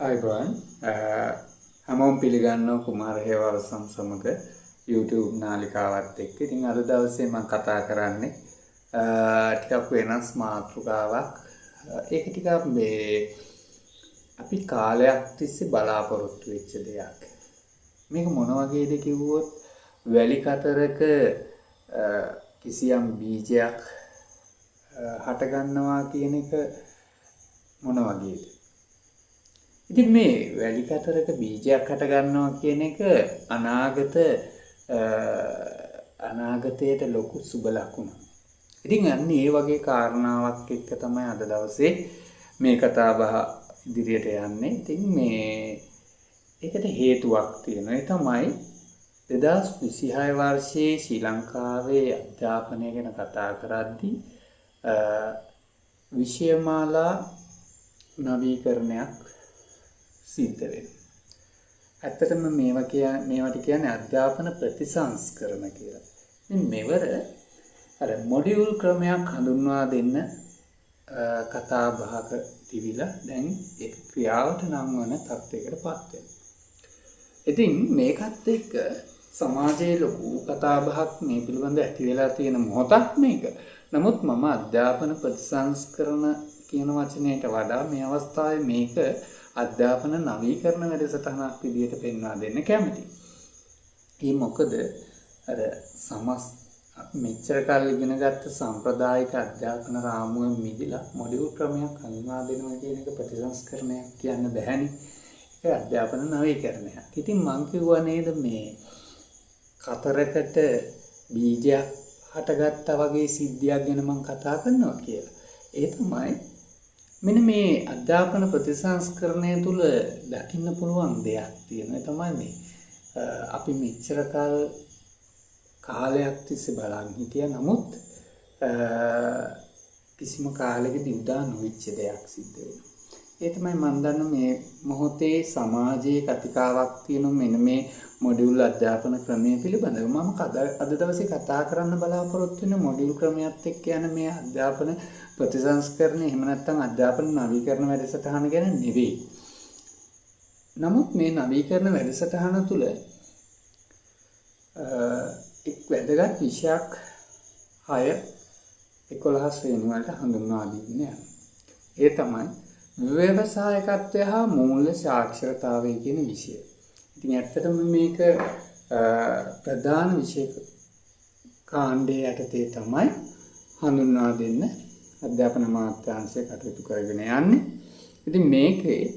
අයිබෝන් හැමෝම පිළිගන්නවා කුමාර හේවාවසම් සමග YouTube නාලිකාවත් එක්ක. ඉතින් අද දවසේ මම කතා කරන්නේ ටිකක් වෙනස් මාතෘකාවක්. ඒක ටිකක් අපි කාලයක් තිස්සේ බලාපොරොත්තු වෙච්ච දෙයක්. මේක මොන වගේද කිව්වොත් වැලි කතරක කිසියම් බීජයක් හට ගන්නවා කියන එක මොන වගේද? ඉතින් මේ වැලි කතරක බීජයක් හට ගන්නවා කියන එක අනාගතයට ලොකු සුබ ලකුණක්. ඉතින් අන්න ඒ වගේ කාරණාවක් එක්ක තමයි අද දවසේ මේ කතා බහ ඉදිරියට යන්නේ. ඉතින් ඒකට හේතුවක් තියෙනවා. ඒ තමයි 2026 වර්ෂයේ ශ්‍රී ලංකාවේ අධ්‍යාපනය ගැන කතා කරද්දී විෂයමාලා නවීකරණයක් සිද්ධ වෙනවා. ඇත්තටම මේවට කියන්නේ අධ්‍යාපන ප්‍රතිසංස්කරණ කියලා. ඉතින් මෙවර මොඩියුල් ක්‍රමයක් හඳුන්වා දෙන්න කතා බහක තිබිලා දැන් ඒක ක්‍රියාවට නංවන තත්යකටපත් වෙනවා. ඉතින් මේකත් එක්ක සමාජයේ ලොකු කතා බහක් මේ පිළිබඳ ඇති වෙලා තියෙන මොහොතක් මේක. නමුත් මම අධ්‍යාපන ප්‍රතිසංස්කරණ කියන වචනයට වඩා මේ අවස්ථාවේ මේක අධ්‍යාපන නවීකරණ වැඩසටහනක් විදිහට පෙන්වා දෙන්න කැමතියි. ඒ මොකද මෙච්චර කල් ඉගෙනගත්ත සම්ප්‍රදායික අධ්‍යාපන රාමුවෙන් මිදලා මොඩියුල් ක්‍රමයක් හඳුන්වා දෙනවා කියන එක ප්‍රතිසංස්කරණයක් කියන්න බැහැනේ. ඒක අධ්‍යාපන නවීකරණයක්. ඉතින් මං කිව්වා නේද මේ කතරකට බීජයක් හටගත්තා වගේ සිද්ධියක් ගැන මං කතා කරනවා කියලා. ඒ තමයි මෙන්න මේ අධ්‍යාපන ප්‍රතිසංස්කරණය තුළ දකින්න පුළුවන් දෙයක් තියෙනවා. ඒ තමයි මේ අපි මෙච්චර කාලයක් තිස්සේ බලන් හිටියා. නමුත් කිසිම කාලෙකදී උදා නොවිච්ච දෙයක් සිද්ධ වෙනවා. ඒ තමයි මම දන්න මේ මොහොතේ සමාජයේ කතිකාවක් තියෙන මෙන්න මේ මොඩියුල් අධ්‍යාපන ක්‍රමය පිළිබඳව. මම අද දවසේ කතා කරන්න බලාපොරොත්තු වෙන මොඩියුල් ක්‍රමයක් එක්ක යන මේ අධ්‍යාපන ප්‍රතිසංස්කරණය එහෙම නැත්නම් අධ්‍යාපන නවීකරණ වැඩසටහන ගැන නෙවෙයි. නමුත් මේ නවීකරණ වැඩසටහන තුළ එක් වැදගත් විෂයක් 6-11 ශ්‍රේණි වලට හඳුන්වා දීගෙන යනවා. ඒ තමයි ව්‍යවසායකත්වය හා මූල්‍ය සාක්ෂරතාවය කියන විෂය. ඉතින් ඇත්තටම මේක ප්‍රධාන විෂය කාණ්ඩයේ යටතේ තමයි හඳුන්වා දෙන්න අධ්‍යාපන අමාත්‍යාංශය කටයුතු කරගෙන යන්නේ. ඉතින් මේකේ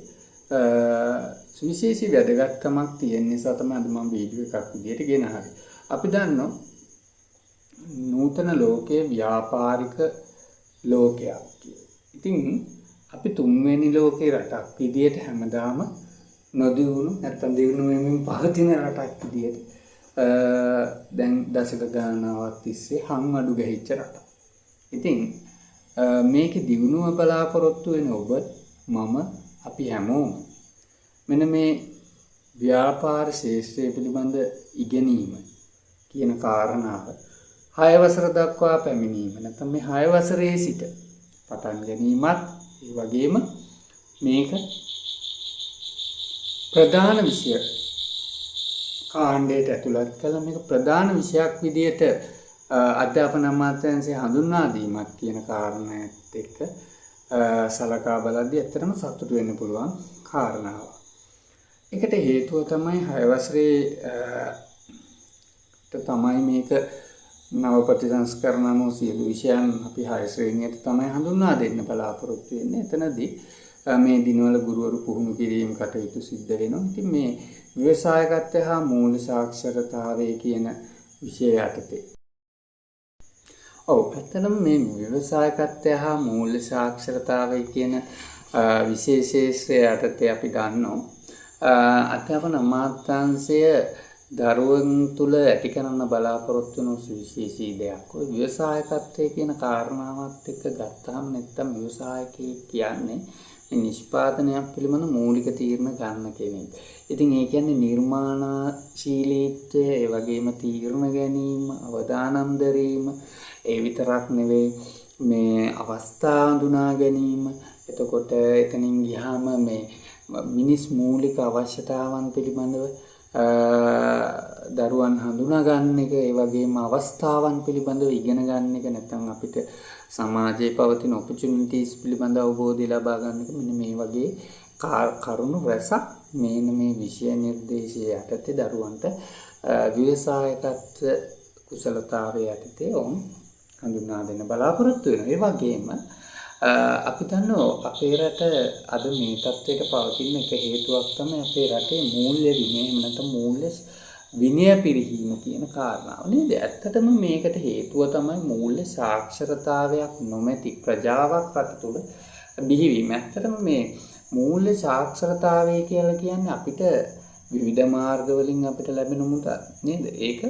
සුවිශේෂී වැදගත්කමක් තියෙන නිසා තමයි අද මම වීඩියෝ එකක් විදියට ගෙනහරි. අපි දන්නවා නූතන ලෝකයේ ව්‍යාපාරික ලෝකයක් කියලා. ඉතින් අපි තුන්වෙනි ලෝකේ රටක් විදියට හැමදාම නොදියුණු නැත්නම් දියුණු වෙමින් පවතින රටක් විදියට දැන් දශක ගණනාවක් තිස්සේ හංවඩු ගැහිච්ච රටක්. ඉතින් මේකේ දියුණුව බලාපොරොත්තු වෙන ඔබ මම අපි හැමෝම මෙන්න මේ ව්‍යාපාර ශාස්ත්‍රය පිළිබඳ ඉගෙනීම කියන කාරණාව 6 වසර දක්වා පැමිණීම නැත්නම් මේ 6 වසරේ සිට පටන් ගැනීමත් ඒ වගේම මේක ප්‍රධාන විෂය කාණ්ඩයට ඇතුළත් කළ මේක ප්‍රධාන විෂයක් විදියට අධ්‍යාපන අමාත්‍යාංශය හඳුන්වා දීමක් කියන කාරණාවත් එක්ක සලකා බලද්දී ඇත්තටම සතුටු වෙන්න පුළුවන් කාරණාවක්. ඒකට හේතුව තමයි 6 වසරේ තමයි මේක නව ප්‍රතිසංස්කරණ අනුව සියලු විෂයන් අපි 6 ශ්‍රේණියට තමයි හඳුන්වා දෙන්න බලාපොරොත්තු වෙන්නේ. එතනදී මේ දිනවල ගුරුවරු පුහුණු කිරීම කටයුතු සිද්ධ වෙනවා. ඉතින් මේ ව්‍යවසායකත්වය හා මූල්‍ය සාක්ෂරතාවය කියන විෂය යටතේ ඇත්තටම මේ ව්‍යවසායකත්වය හා මූල්‍ය සාක්ෂරතාවය කියන විශේෂේශ්‍රය යටතේ අපි දන්නවා අධ්‍යාපන අමාත්‍යාංශය දරුවන් තුළ ඇති කරන්න බලාපොරොත්තු වෙන සුවිශේෂී දෙයක්. ඔය ව්‍යවසායකත්වය කියන කාරණාවත් එක්ක ගත්තාම නැත්තම් ව්‍යවසායකයෙක් කියන්නේ මේ නිෂ්පාදනයක් පිළිබඳ මූලික තීරණ ගන්න කෙනෙක්. ඉතින් ඒ කියන්නේ නිර්මාණශීලීත්වය, ඒ වගේම තීරණ ගැනීම, අවදානම් දැරීම, ඒ විතරක් නෙවෙයි මේ අවස්ථා හඳුනා ගැනීම. එතකොට එතනින් ගියාම මේ මිනිස් මූලික අවශ්‍යතාවන් පිළිබඳව දරුවන් හඳුනා ගන්න එක, ඒ වගේම අවස්ථාවන් පිළිබඳව ඉගෙන ගන්න එක, නැත්නම් අපිට සමාජයේ පවතින ඔපචුනිටිස් පිළිබඳව අවබෝධය ලබා ගන්න එක, මෙන්න මේ වගේ කරුණු රැසක් මේ විෂය නිර්දේශයේ යටතේ දරුවන්ට ව්‍යවසායකත්ව කුසලතාවයේ යටතේ හඳුනා දෙන්න බලාපොරොත්තු වෙනවා. ඒ වගේම අපි දන්නවා අපේ රට අද මේ තත්ත්වයට පවතින එක හේතුවක් තමයි අපේ රටේ මූල්‍ය විනය, එහෙම නැත්නම් මූල්‍ය විනය පිරිහීම කියන කාරණාව නේද? ඇත්තටම මේකට හේතුව තමයි මූල්‍ය සාක්ෂරතාවයක් නොමැති ප්‍රජාවක් රට තුළ බිහිවීම. ඇත්තටම මේ මූල්‍ය සාක්ෂරතාවය කියලා කියන්නේ අපිට විවිධ මාර්ග වලින් අපිට ලැබෙන මුදල් නේද? ඒක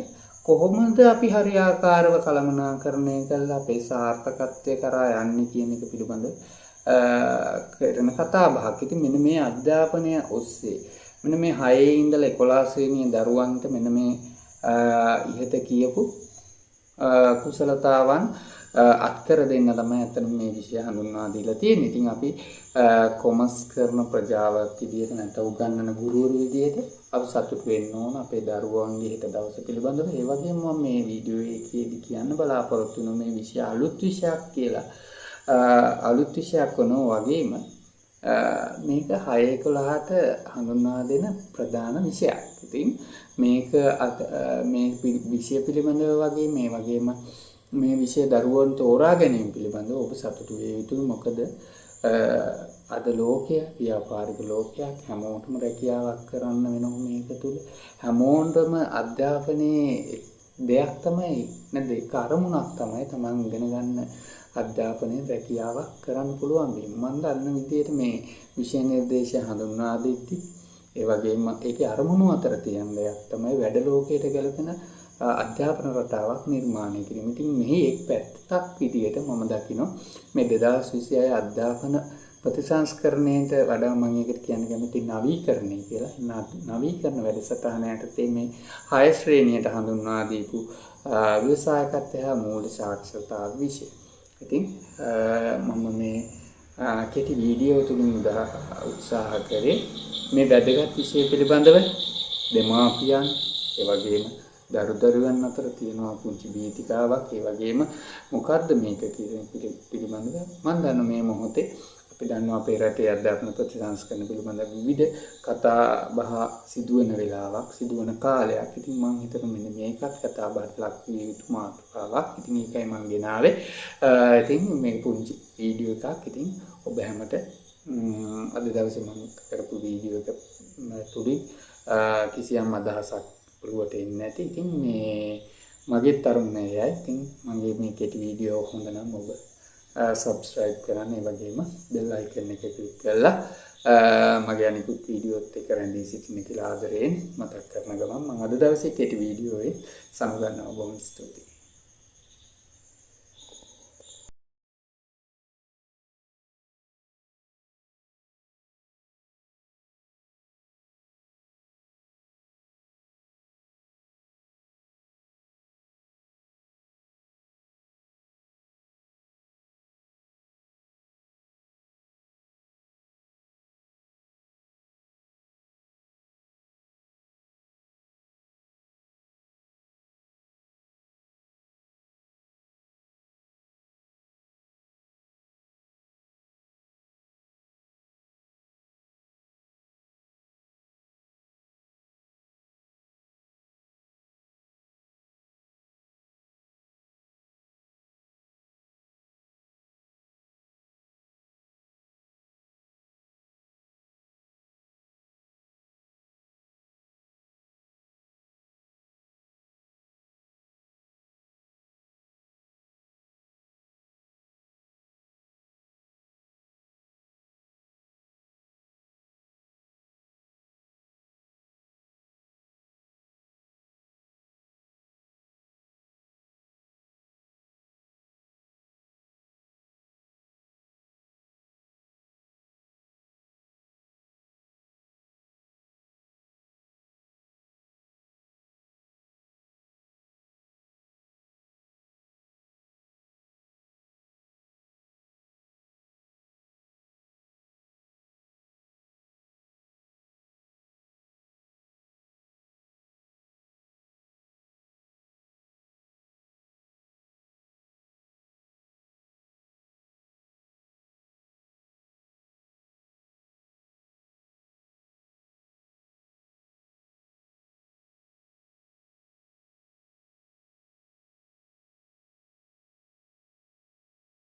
කොහොමද අපි හරියාකාරව කළමනාකරණය කරලා අපේ සාර්ථකත්වය කරා යන්නේ කියන එක පිළිබඳ කරන කතා බහක්. ඉතින් මෙන්න මේ අධ්‍යාපනය ඔස්සේ මෙන්න මේ 6 ඉඳලා 11 ශ්‍රේණියේ දරුවන්ට මෙන්න මේ ඉහත කියපු කුසලතාවන් අත්කර දෙන්න තමයි අතන මේ විෂය හඳුන්වා දීලා තියෙන්නේ. ඉතින් අපි කොමර්ස් කරන ප්‍රජාවක් විදියට නැත්නම් උගන්වන ගුරුවරු විදියට අපි සතුටු වෙන්න ඕන අපේ දරුවන්ගේ හෙට දවස පිළිබඳව. ඒ වගේම මම මේ වීඩියෝ එකේදී කියන්න බලාපොරොත්තු වෙන මේ විෂය අලුත් විෂයක් කියලා. අලුත් විෂයක් වුණා වගේම මේක 6-11ට හඳුන්වා දෙන ප්‍රධාන විෂයක්. ඉතින් මේක මේ විෂය පිළිබඳව වගේ මේ වගේම මේ විෂය දරුවන් තෝරා ගැනීම පිළිබඳව ඔබ සතුටු විය යුතුයි. මොකද අද ලෝකය ව්‍යාපාරික ලෝකයක්, හැමෝටම රැකියාවක් කරන්න වෙනවා මේක තුල. හැමෝටම අධ්‍යාපනයේ දෙයක් තමයි නේද? ඒක අරමුණක් තමයි තමන් ඉගෙන ගන්න අධ්‍යාපනයේ රැකියාවක් කරන්න පුළුවන් වීම. මම දන්න විදිහට මේ විෂය නිර්දේශය හඳුන්වා දෙද්දි ඒ වගේම ඒකේ අරමුණු අතර තියෙන දෙයක් තමයි වැඩ ලෝකයට ගැලපෙන අධ්‍යාපන රටාවක් නිර්මාණය කිරීම. ඉතින් මෙහි එක් පැත්තක් විදියට මම දකිනවා මේ 2026 අධ්‍යාපන ප්‍රතිසංස්කරණයට වඩා මම ඒකට කියන්න කැමති නවීකරණය කියලා. නවීකරණ වැඩසටහන යටතේ මේ 6 ශ්‍රේණියට හඳුන්වා දීපු ව්‍යවසායකත්වය හා මූල්‍ය සාක්ෂරතාව විෂය. ඉතින් මම මේ කෙටි වීඩියෝ තුලින් උත්සාහ කරේ මේ වැදගත් විෂය පිළිබඳව දෙමාපියන් ඒ වගේම දරුවන් අතර තියෙනවා පුංචි බීතිකාවක්. ඒ වගේම මොකද්ද මේක කියන පිළිබඳව මම දන්න මේ මොහොතේ අපි දන්නවා අපේ රටේ අධ්‍යාපන ප්‍රතිසංස්කරණ පිළිබඳ විවිධ කතා බහ සිදුවෙන වෙලාවක්, සිදුවන කාලයක්. ඉතින් මම හිතනවා මෙන්න මේකත් කතා බහට ලක් විය යුතු මාතෘකාවක්. ඉතින් ඒකයි මම ගෙනාවේ. ඉතින් මේ පුංචි වීඩියෝ එකක් ඉතින් ඔබ හැමට අද දවසේ මම කරපු වීඩියෝ එක තුලින් කිසියම් අදහසක් ඔළුවට එන්නේ නැති. ඉතින් මේ මගේ තරුණයයි. ඉතින් මගේ මේ කෙටි වීඩියෝ හොඳ නම් ඔබ subscribe කරන්න, ඒ වගේම bell icon එක click කරලා මගේ අනිකුත් වීඩියෝත් එක්ක රැඳී සිටින්න කියලා ආදරයෙන් මතක් කරන ගමන් මම අද දවසේ කෙටි වීඩියෝවේ සමගන්නවා. බොහොම ස්තුතියි.